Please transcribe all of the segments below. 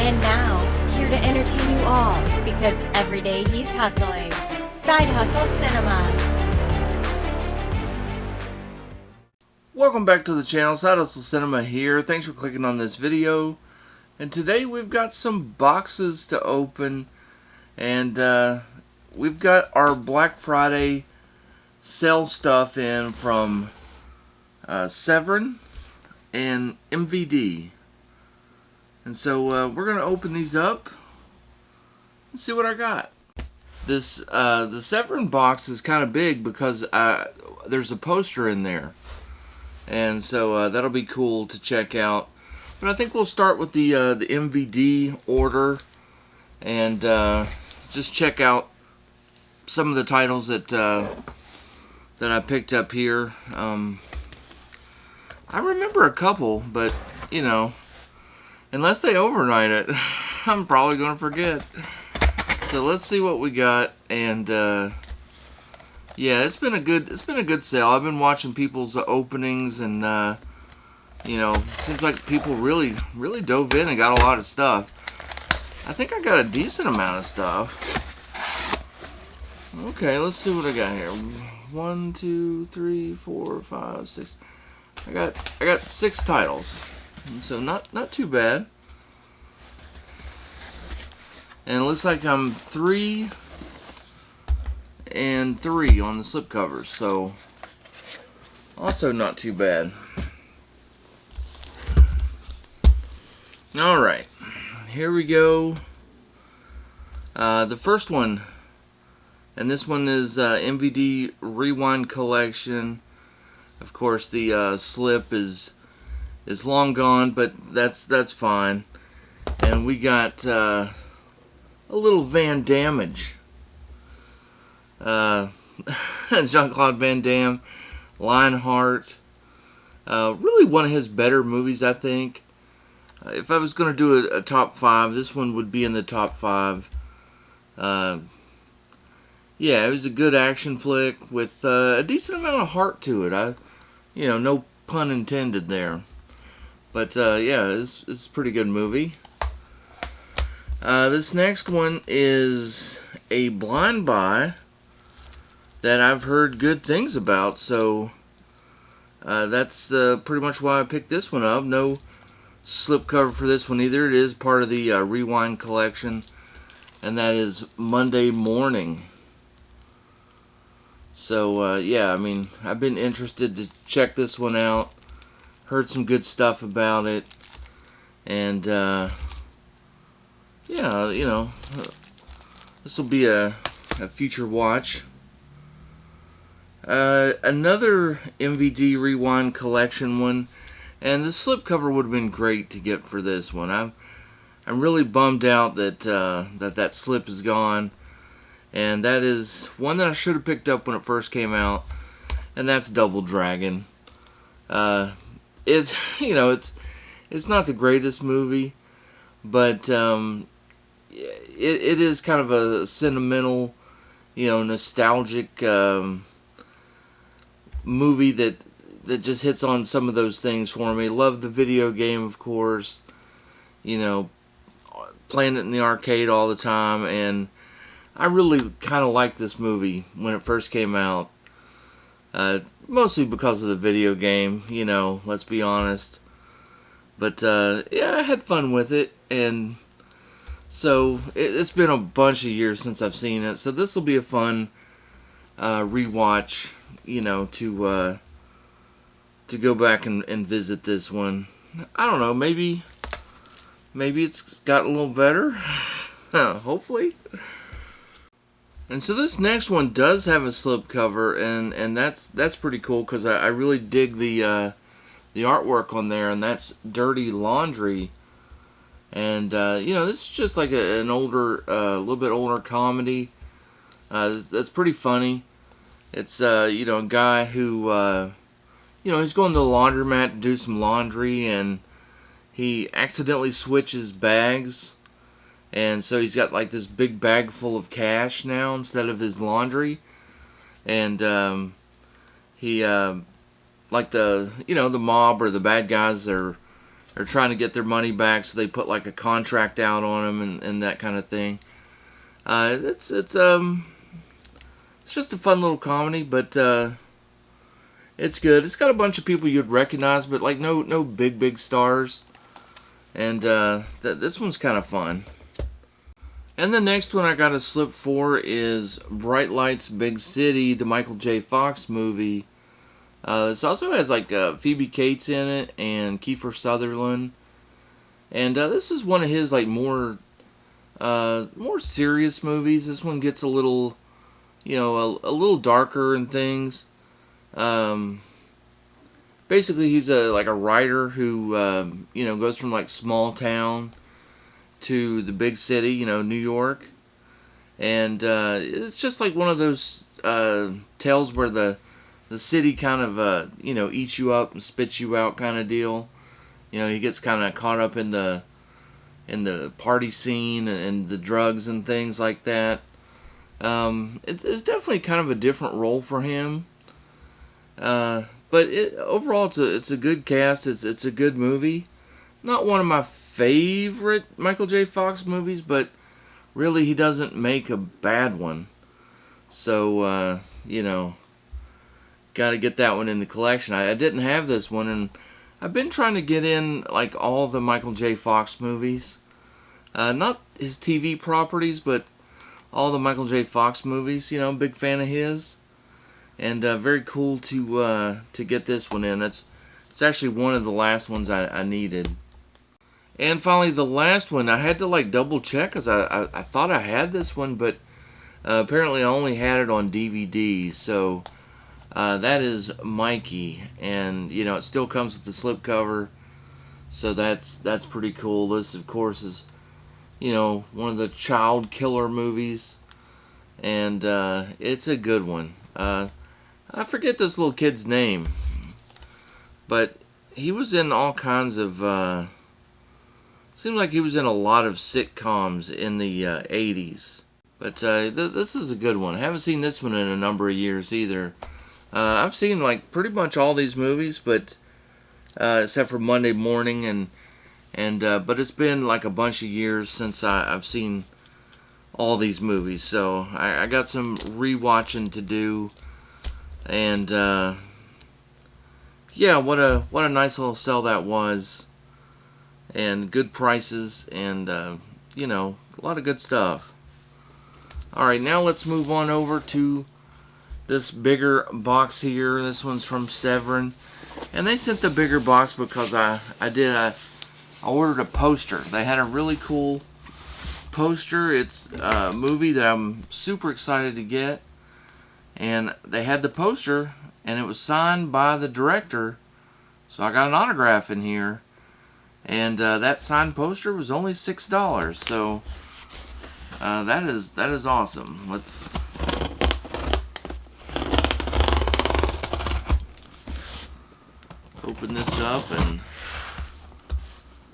And now, here to entertain you all, because every day he's hustling. Side Hustle Cinema. Welcome back to the channel. Side Hustle Cinema here. Thanks for clicking on this video. And today we've got some boxes to open. And we've got our Black Friday sale stuff in from Severin and MVD. And so we're going to open these up and see what I got. This the Severin box is kind of big because there's a poster in there. And so that'll be cool to check out. But I think we'll start with the MVD order and just check out some of the titles that I picked up here. I remember a couple, but you know, unless they overnight it, I'm probably going to forget. So let's see what we got. And yeah, it's been a good sale. I've been watching people's openings, and you know, seems like people really dove in and got a lot of stuff. I think I got a decent amount of stuff. Okay, let's see what I got here. 1, 2, 3, 4, 5, 6. I got 6 titles, so not too bad. And it looks like I'm 3 and 3 on the slipcovers, so also not too bad. All right, here we go. The first one, and this one is MVD Rewind Collection. Of course, the slip is long gone, but that's fine. And we got a little Van Dammage. Jean-Claude Van Damme, Lionheart. Really one of his better movies, I think. If I was going to do a top 5, this one would be in the top 5. Yeah, it was a good action flick with a decent amount of heart to it. You know, no pun intended there. But yeah, it's a pretty good movie. This next one is a blind buy that I've heard good things about, so that's pretty much why I picked this one up. No slipcover for this one either. It is part of the Rewind collection, and that is Monday Morning. So yeah, I mean, I've been interested to check this one out. Heard some good stuff about it, and yeah, you know, this will be a future watch. Another MVD Rewind collection one, and the slipcover would have been great to get for this one. I'm really bummed out that that slip is gone, and that is one that I should have picked up when it first came out, and that's Double Dragon. It's, you know, it's not the greatest movie, but it is kind of a sentimental, you know, nostalgic movie that just hits on some of those things for me. Love the video game, of course, you know, playing it in the arcade all the time, and I really kind of liked this movie when it first came out. Mostly because of the video game, you know, let's be honest. But yeah, I had fun with it, and so it's been a bunch of years since I've seen it, so this will be a fun rewatch, you know, to go back and visit this one. I don't know, maybe it's gotten a little better. Hopefully. And so this next one does have a slipcover, and that's pretty cool because I really dig the artwork on there, and that's Dirty Laundry. And you know, this is just like an older, little bit older comedy. That's pretty funny. It's you know, a guy who you know, he's going to the laundromat to do some laundry, and he accidentally switches bags. And so he's got like this big bag full of cash now instead of his laundry. And he like the, you know, the mob or the bad guys are are trying to get their money back, so they put like a contract out on them and that kind of thing. It's just a fun little comedy, but it's good. It's got a bunch of people you'd recognize, but like no big stars. And this one's kind of fun. And the next one I got a slip for is Bright Lights, Big City, the Michael J. Fox movie. This also has like Phoebe Cates in it and Kiefer Sutherland. And this is one of his like more serious movies. This one gets a little, a little darker and things. Basically, he's like a writer who goes from like small town to the big city, New York, and it's just like one of those tales where the city kind of eats you up and spits you out kind of deal. He gets kind of caught up in the party scene and the drugs and things like that. It's definitely kind of a different role for him. But overall, it's a good cast. It's a good movie. Not one of my favorite Michael J. Fox movies, but really he doesn't make a bad one. So, got to get that one in the collection. I didn't have this one, and I've been trying to get in like all the Michael J. Fox movies. Not his TV properties, but all the Michael J. Fox movies. Big fan of his. And very cool to get this one in. It's actually one of the last ones I needed. And finally, the last one, I had to like double check because I thought I had this one, but apparently I only had it on DVD. So that is Mikey, and it still comes with the slipcover. So that's pretty cool. This, of course, is one of the child killer movies, and it's a good one. I forget this little kid's name, but he was in all kinds of, seems like he was in a lot of sitcoms in the 80s. But this is a good one. I haven't seen this one in a number of years either. I've seen like pretty much all these movies, but except for Monday Morning, but it's been like a bunch of years since I've seen all these movies. So I got some rewatching to do. And yeah, what a nice little sell that was, and good prices, and a lot of good stuff. Alright, now let's move on over to this bigger box here. This one's from Severin, and they sent the bigger box because I ordered a poster. They had a really cool poster. It's a movie that I'm super excited to get. And they had the poster, and it was signed by the director. So I got an autograph in here. And that signed poster was only $6. So that is awesome. Let's open this up and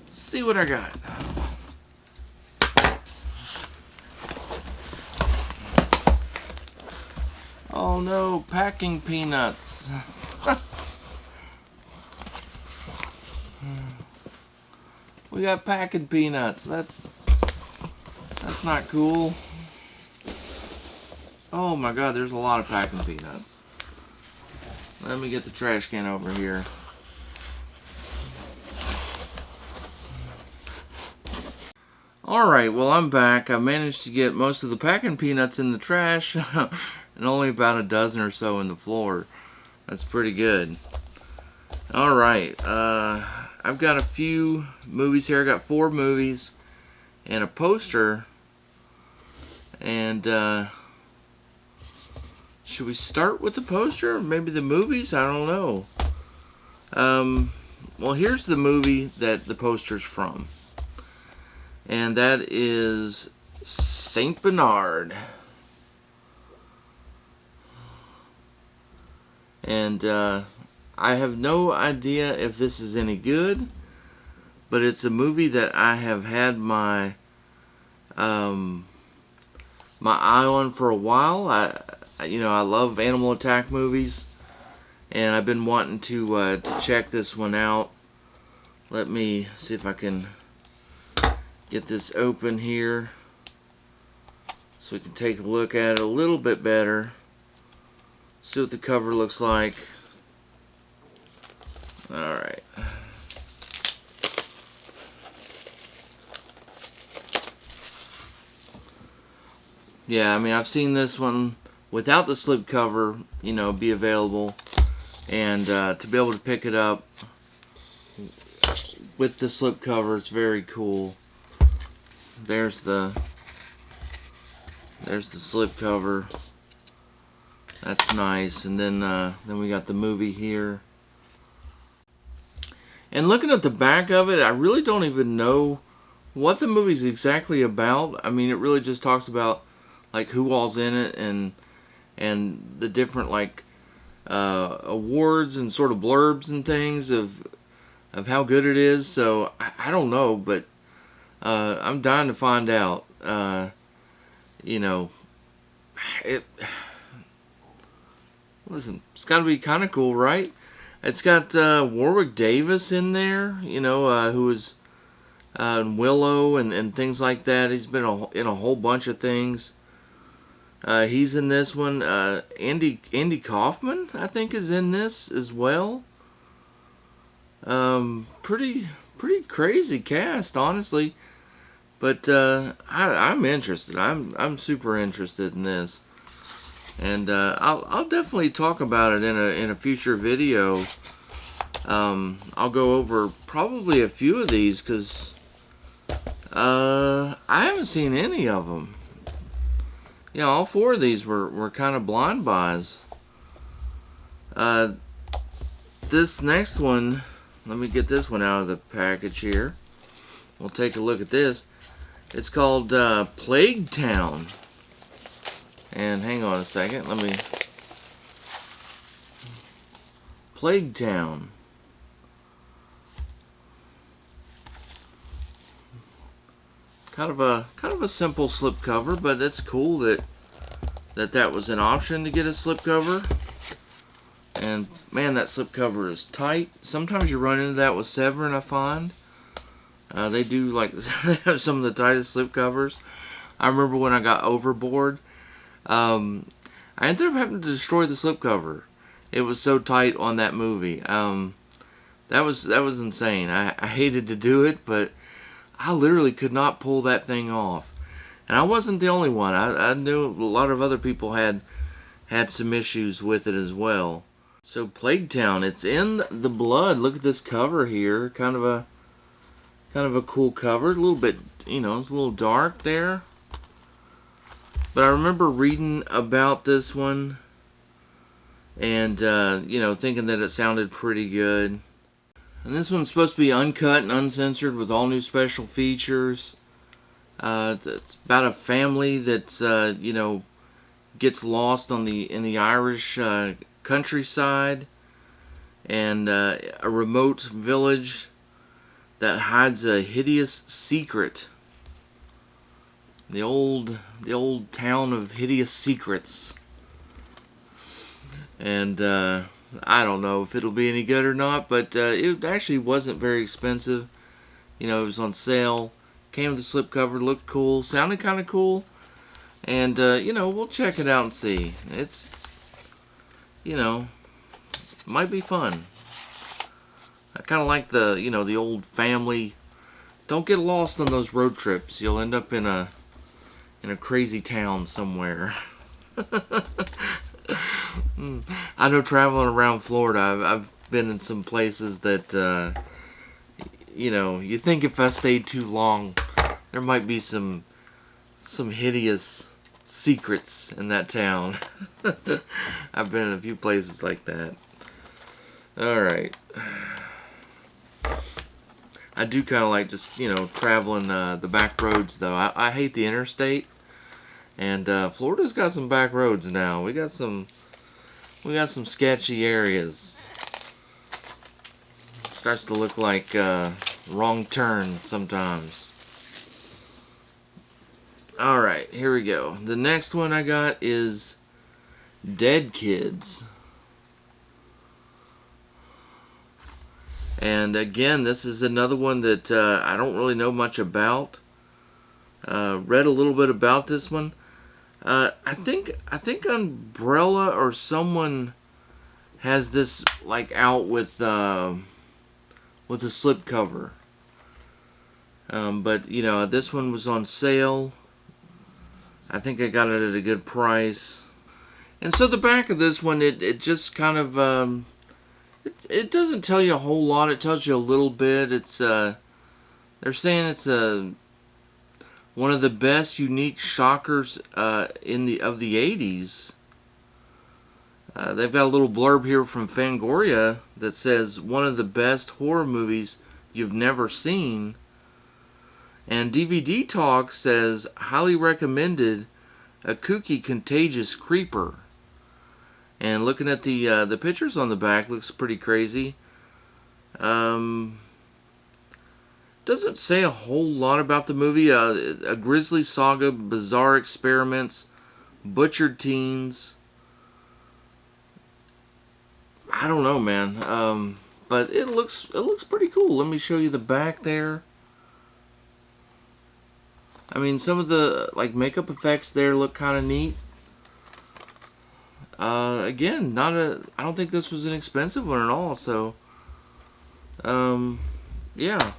see what I got. Oh no, packing peanuts. We got packing peanuts. That's not cool. Oh my god, there's a lot of packing peanuts. Let me get the trash can over here. Alright, well I'm back. I managed to get most of the packing peanuts in the trash. And only about a dozen or so in the floor. That's pretty good. Alright, I've got a few movies here. I got 4 movies and a poster. And should we start with the poster? Maybe the movies? I don't know. Well, here's the movie that the poster's from. And that is Saint Bernard. And I have no idea if this is any good, but it's a movie that I have had my eye on for a while. I love animal attack movies, and I've been wanting to check this one out. let me see if I can get this open here so we can take a look at it a little bit better. See what the cover looks like. Alright. Yeah, I mean, I've seen this one without the slip cover, you know, be available. And to be able to pick it up with the slip cover, it's very cool. There's the slip cover. That's nice. And then we got the movie here. And looking at the back of it, I really don't even know what the movie's exactly about. I mean, it really just talks about like who all's in it and the different like awards and sort of blurbs and things of how good it is. So I don't know, but I'm dying to find out. You know, listen, it's got to be kind of cool, right? It's got Warwick Davis in there, you know, who was in Willow and things like that. He's been in a whole bunch of things. He's in this one. Andy Kaufman, I think, is in this as well. Pretty crazy cast, honestly. But I'm interested. I'm super interested in this, and I'll definitely talk about it in a future video. I'll go over probably a few of these because I haven't seen any of them. Yeah, all four of these were kind of blind buys. This next one, let me get this one out of the package here. We'll take a look at this. It's called Plague Town. And hang on a second, let me... Plague Town. Kind of a simple slipcover, but it's cool that was an option to get a slipcover. And man, that slipcover is tight. Sometimes you run into that with Severin, I find. They do like they have some of the tightest slipcovers. I remember when I got Overboard, I ended up having to destroy the slipcover. It was so tight on that movie. That was insane. I hated to do it, but I literally could not pull that thing off. And I wasn't the only one. I knew a lot of other people had some issues with it as well. So Plague Town, it's in the blood. Look at this cover here. Kind of a cool cover. A little bit, you know, it's a little dark there. But I remember reading about this one and you know, thinking that it sounded pretty good. And this one's supposed to be uncut and uncensored with all new special features. It's about a family that you know, gets lost in the Irish countryside, and a remote village that hides a hideous secret. The old town of hideous secrets. And I don't know if it'll be any good or not, but it actually wasn't very expensive. You know, it was on sale. Came with a slipcover, looked cool, sounded kind of cool. And, you know, we'll check it out and see. It's, you know, might be fun. I kind of like the, you know, the old family. Don't get lost on those road trips. You'll end up in a crazy town somewhere. I know traveling around Florida, I've been in some places that, you know, you think if I stayed too long, there might be some hideous secrets in that town. I've been in a few places like that. Alright. I do kind of like just, you know, traveling the back roads, though. I hate the interstate. And Florida's got some back roads now. We got some sketchy areas. Starts to look like wrong turn sometimes. Alright, here we go. The next one I got is Dead Kids. And again, this is another one that I don't really know much about. Read a little bit about this one. I think Umbrella or someone has this like out with a slipcover. But you know, this one was on sale. I think I got it at a good price. And so the back of this one, it just kind of it doesn't tell you a whole lot. It tells you a little bit. It's they're saying it's one of the best unique shockers of the 80s. They've got a little blurb here from Fangoria that says one of the best horror movies you've never seen. And DVD Talk says highly recommended, a kooky, contagious creeper. And looking at the pictures on the back, looks pretty crazy. Doesn't say a whole lot about the movie. A grisly saga, bizarre experiments, butchered teens. I don't know, man. But it looks pretty cool. Let me show you the back there. I mean, some of the like makeup effects there look kind of neat. Again, I don't think this was an expensive one at all. So, yeah,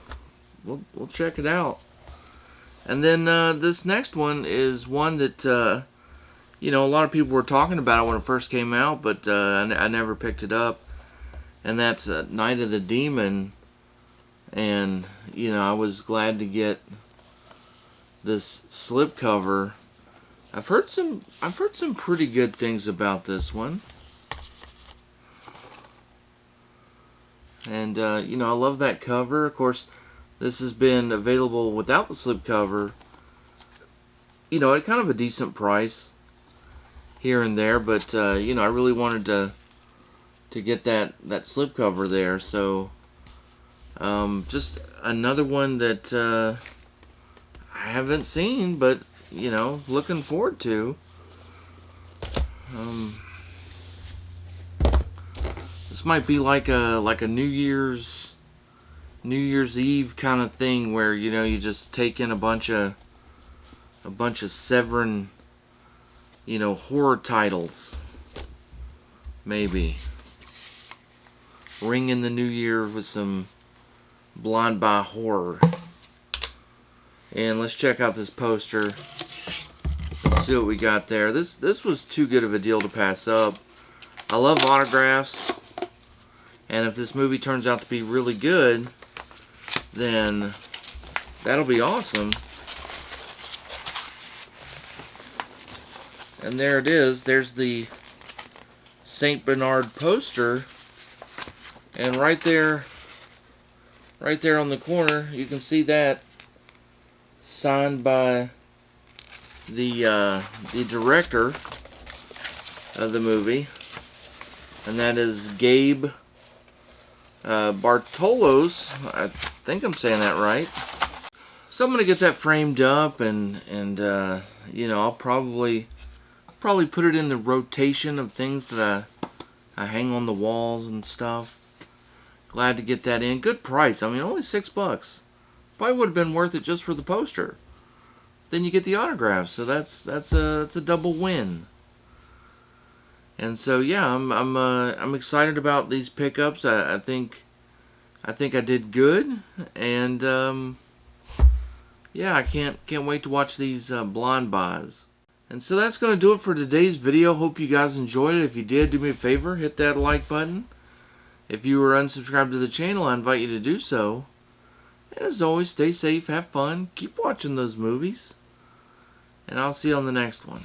we'll check it out. And then this next one is one that you know, a lot of people were talking about it when it first came out, but I never picked it up. And that's Night of the Demon. And you know, I was glad to get this slipcover. I've heard some pretty good things about this one. And you know, I love that cover. Of course, this has been available without the slipcover, you know, at kind of a decent price here and there, but you know, I really wanted to get that slipcover there. So just another one that I haven't seen, but you know, looking forward to. This might be like a New Year's Eve kind of thing, where you know, you just take in a bunch of Severin, you know, horror titles. Maybe ring in the new year with some Blind by horror. And let's check out this poster. Let's see what we got there. This was too good of a deal to pass up. I love autographs, and if this movie turns out to be really good, then that'll be awesome. And there it is. There's the St. Bernard poster, and right there on the corner, you can see that signed by the director of the movie, and that is Gabe Bartolos. I think I'm saying that right. So I'm gonna get that framed up, and you know, I'll probably put it in the rotation of things that I hang on the walls and stuff. Glad to get that in. Good price. I mean, only $6. Probably would have been worth it just for the poster. Then you get the autograph, so that's a double win. And so yeah, I'm excited about these pickups. I think I did good, and yeah, I can't wait to watch these blind buys. And so that's going to do it for today's video. Hope you guys enjoyed it. If you did, do me a favor, hit that like button. If you were unsubscribed to the channel, I invite you to do so. And as always, stay safe, have fun, keep watching those movies, and I'll see you on the next one.